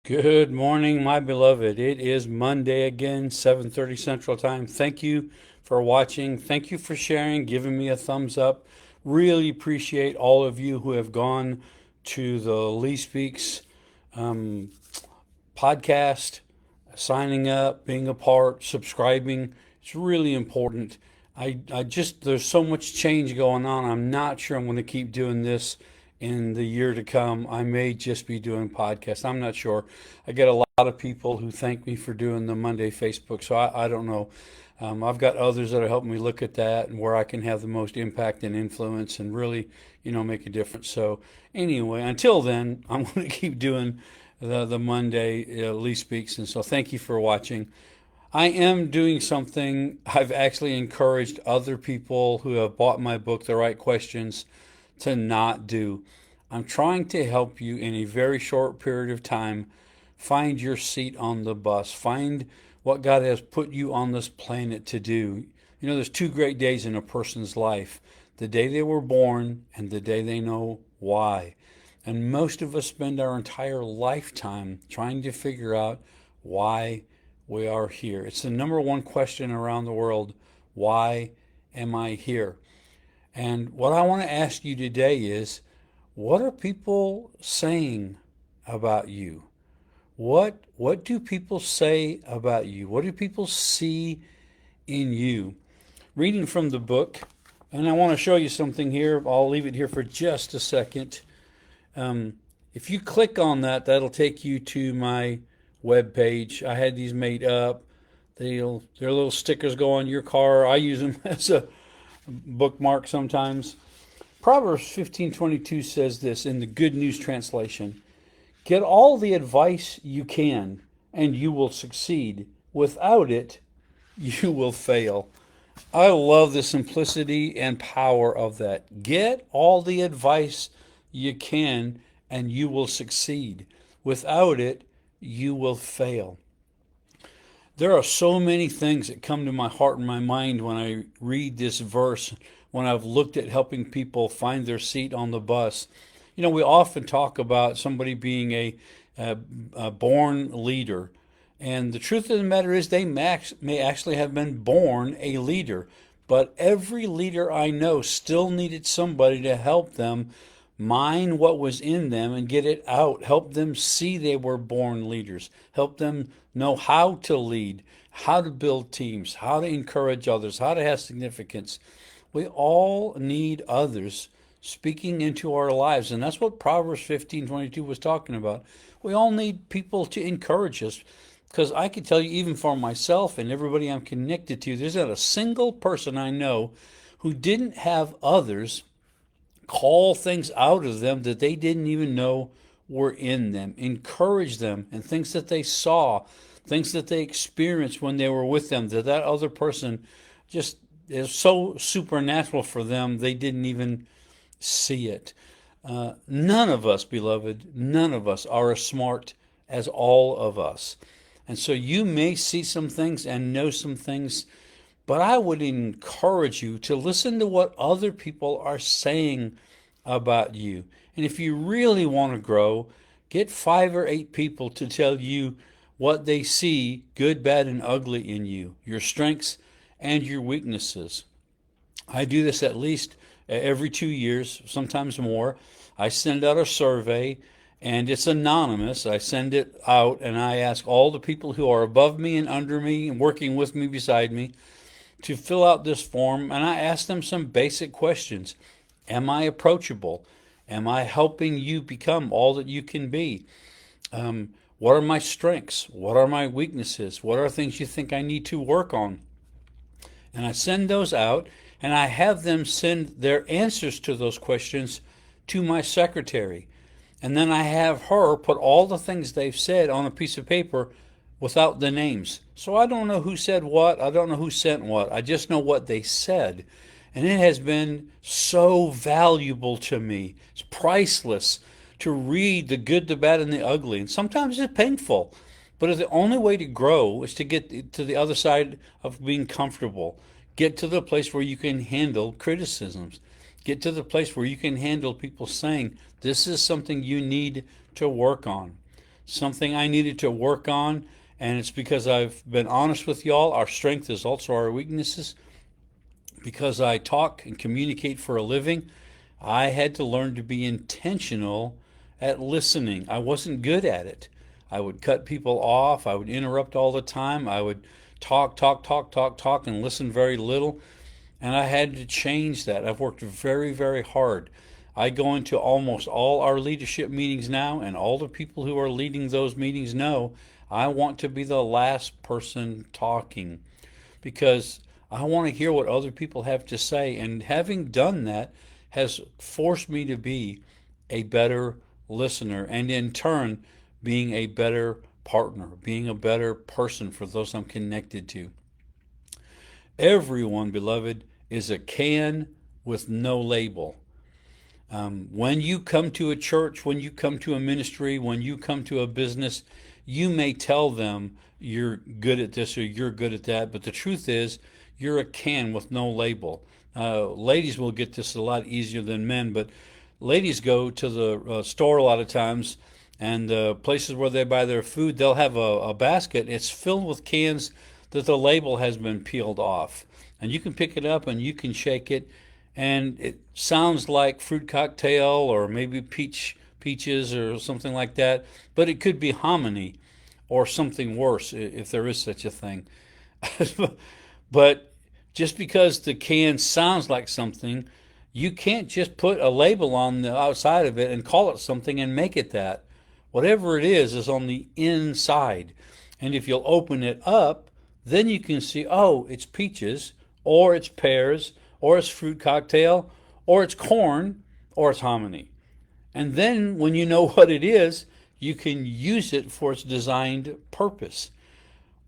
Good morning, my beloved. It is Monday again, 7:30 Central Time. Thank you for watching. Thank you for sharing, giving me a thumbs up. Really appreciate all of you who have gone to the Lee Speaks um, podcast, signing up, being a part, subscribing. It's really important. I just, there's so much change going on. I'm not sure I'm going to keep doing this in the year to come. I may just be doing podcasts. I'm not sure. I get a lot of people who thank me for doing the Monday Facebook, so I don't know. I've got others that are helping me look at that and where I can have the most impact and influence and really, make a difference. So anyway, until then, I'm going to keep doing the Monday Lee Speaks. And so thank you for watching. I am doing something I've actually encouraged other people who have bought my book, The Right Questions, to not do. I'm trying to help you in a very short period of time find your seat on the bus, find what God has put you on this planet to do. There's two great days in a person's life: the day they were born and the day they know why. And most of us spend our entire lifetime trying to figure out why we are here. It's the number one question around the world. Why am I here? And what I want to ask you today is, what are people saying about you? What do people say about you? What do people see in you? Reading from the book, and I want to show you something here. I'll leave it here for just a second. If you click on that, that'll take you to my web page. I had these made up. They're little stickers go on your car. I use them as a bookmark sometimes. Proverbs 15:22 says this in the Good News Translation: "Get all the advice you can, and you will succeed. Without it, you will fail." I love the simplicity and power of that. Get all the advice you can, and you will succeed. Without it, you will fail. There are so many things that come to my heart and my mind when I read this verse, when I've looked at helping people find their seat on the bus. We often talk about somebody being a born leader. And the truth of the matter is, they may actually have been born a leader. But every leader I know still needed somebody to help them mine what was in them and get it out, help them see they were born leaders, help them know how to lead, how to build teams, how to encourage others, how to have significance. We all need others speaking into our lives, and that's what Proverbs 15:22 was talking about. We all need people to encourage us, because I can tell you, even for myself and everybody I'm connected to, there's not a single person I know who didn't have others call things out of them that they didn't even know were in them, encourage them, and things that they saw, things that they experienced when they were with them, that other person just is so supernatural for them they didn't even see it. None of us, beloved, none of us are as smart as all of us. And so you may see some things and know some things, but I would encourage you to listen to what other people are saying about you. And if you really want to grow, get 5 or 8 people to tell you what they see, good, bad, and ugly in you, your strengths and your weaknesses. I do this at least every 2 years, sometimes more. I send out a survey, and it's anonymous. I send it out and I ask all the people who are above me and under me and working with me, beside me, to fill out this form, and I ask them some basic questions. Am I approachable? Am I helping you become all that you can be? What are my strengths? What are my weaknesses? What are things you think I need to work on? And I send those out, and I have them send their answers to those questions to my secretary. And then I have her put all the things they've said on a piece of paper without the names. So I don't know who said what. I don't know who sent what. I just know what they said. And it has been so valuable to me. It's priceless to read the good, the bad, and the ugly. And sometimes it's painful. But the only way to grow is to get to the other side of being comfortable. Get to the place where you can handle criticisms. Get to the place where you can handle people saying, this is something you need to work on. something I needed to work on, and it's because I've been honest with y'all. Our strength is also our weaknesses. Because I talk and communicate for a living, I had to learn to be intentional at listening. I wasn't good at it. I would cut people off. I would interrupt all the time. I would talk, and listen very little. And I had to change that. I've worked very, very hard. I go into almost all our leadership meetings now, and all the people who are leading those meetings know I want to be the last person talking because I want to hear what other people have to say. And having done that has forced me to be a better listener, and in turn, being a better partner, being a better person for those I'm connected to. Everyone, beloved, is a can with no label. When you come to a church, when you come to a ministry, when you come to a business, you may tell them you're good at this or you're good at that, but the truth is, you're a can with no label. Ladies will get this a lot easier than men, but ladies go to the store a lot of times, and places where they buy their food, they'll have a basket. It's filled with cans that the label has been peeled off. And you can pick it up and you can shake it, and it sounds like fruit cocktail or maybe peaches or something like that, but it could be hominy or something worse if there is such a thing. But just because the can sounds like something, you can't just put a label on the outside of it and call it something and make it that. Whatever it is on the inside. And if you'll open it up, then you can see, oh, it's peaches, or it's pears, or it's fruit cocktail, or it's corn, or it's hominy. And then when you know what it is, you can use it for its designed purpose.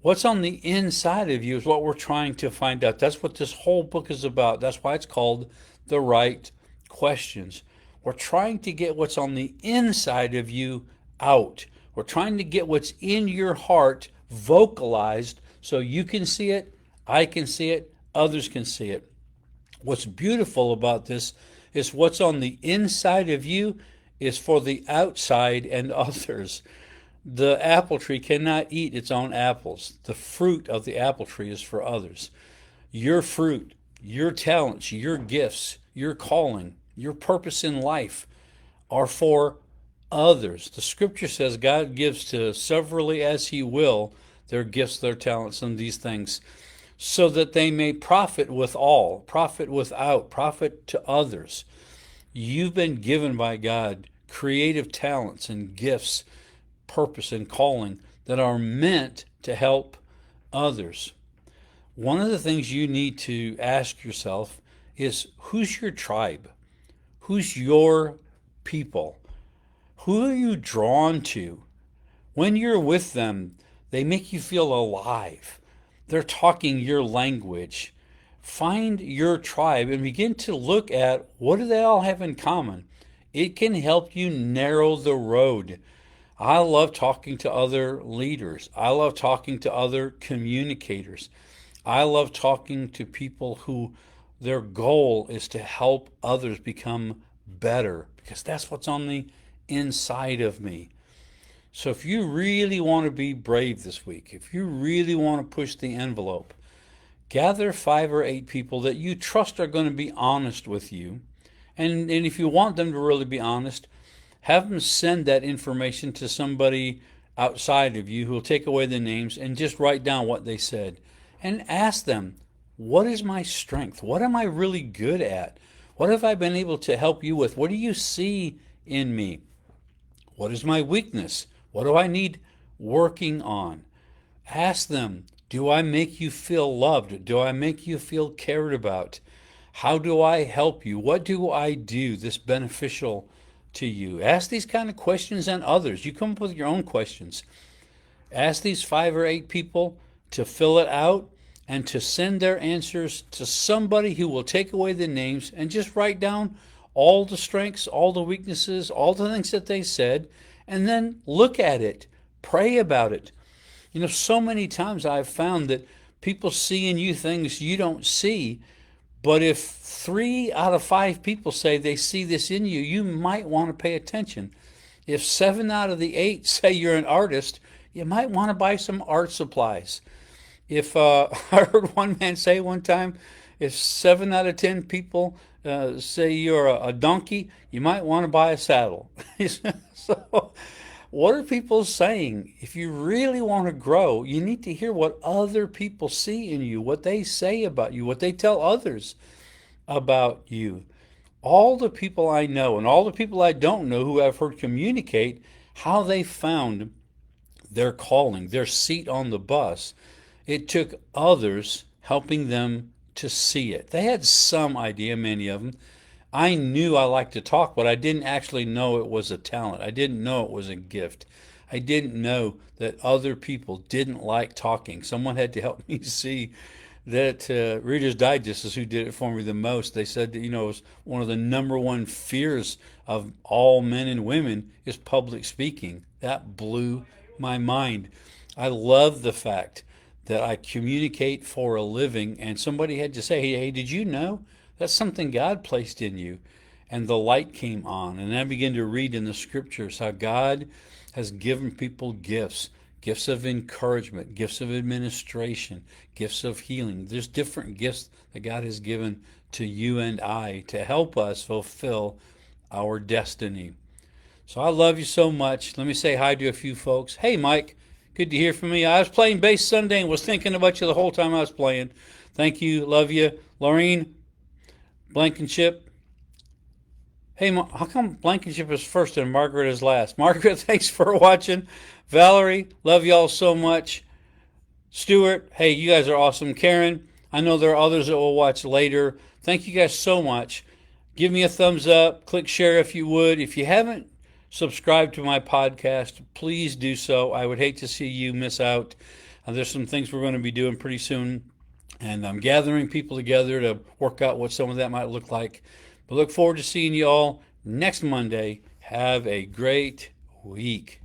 What's on the inside of you is what we're trying to find out. That's what this whole book is about. That's why it's called The Right Questions. We're trying to get what's on the inside of you out. We're trying to get what's in your heart vocalized so you can see it, I can see it, others can see it. What's beautiful about this is what's on the inside of you is for the outside and others. The apple tree cannot eat its own apples. The fruit of the apple tree is for others. Your fruit, your talents, your gifts, your calling, your purpose in life are for others. The scripture says God gives to severally as he will their gifts, their talents, and these things, so that they may profit with all, profit without, profit to others. You've been given by God creative talents and gifts, purpose and calling that are meant to help others. One of the things you need to ask yourself is, who's your tribe? Who's your people? Who are you drawn to? When you're with them, they make you feel alive. They're talking your language. Find your tribe and begin to look at what do they all have in common. It can help you narrow the road. I love talking to other leaders. I love talking to other communicators. I love talking to people who their goal is to help others become better, because that's what's on the inside of me. So if you really want to be brave this week, if you really want to push the envelope, gather 5 or 8 people that you trust are going to be honest with you. And if you want them to really be honest, have them send that information to somebody outside of you who will take away the names and just write down what they said. And ask them, what is my strength? What am I really good at? What have I been able to help you with? What do you see in me? What is my weakness? What do I need working on? Ask them, do I make you feel loved? Do I make you feel cared about? How do I help you? What do I do that's beneficial to you? Ask these kind of questions and others. You come up with your own questions. Ask these 5 or 8 people to fill it out and to send their answers to somebody who will take away the names and just write down all the strengths, all the weaknesses, all the things that they said, and then look at it, pray about it. You know, so many times I've found that people see in you things you don't see, but if 3 out of 5 people say they see this in you, you might want to pay attention. If 7 out of the 8 say you're an artist, you might want to buy some art supplies. If I heard one man say one time, if 7 out of 10 people say you're a donkey, you might want to buy a saddle. So, what are people saying? If you really want to grow, you need to hear what other people see in you, what they say about you, what they tell others about you. All the people I know and all the people I don't know who I've heard communicate how they found their calling, their seat on the bus, it took others helping them to see it. They had some idea, many of them. I knew I liked to talk, but I didn't actually know it was a talent. I didn't know it was a gift. I didn't know that other people didn't like talking. Someone had to help me see that Reader's Digest is who did it for me the most. They said that, it was one of the number one fears of all men and women is public speaking. That blew my mind. I love the fact that I communicate for a living, and somebody had to say, hey, did you know that's something God placed in you? And the light came on, and I began to read in the scriptures how God has given people gifts of encouragement, gifts of administration, gifts of healing. There's different gifts that God has given to you and I to help us fulfill our destiny. So I love you so much. Let me say hi to a few folks. Hey, Mike, good to hear from you. I was playing bass Sunday and was thinking about you the whole time I was playing. Thank you. Love you. Laureen, Blankenship. Hey, how come Blankenship is first and Margaret is last? Margaret, thanks for watching. Valerie, love y'all so much. Stuart, hey, you guys are awesome. Karen, I know there are others that will watch later. Thank you guys so much. Give me a thumbs up. Click share if you would. If you haven't subscribed to my podcast, please do so. I would hate to see you miss out. There's some things we're going to be doing pretty soon, and I'm gathering people together to work out what some of that might look like. But look forward to seeing you all next Monday. Have a great week.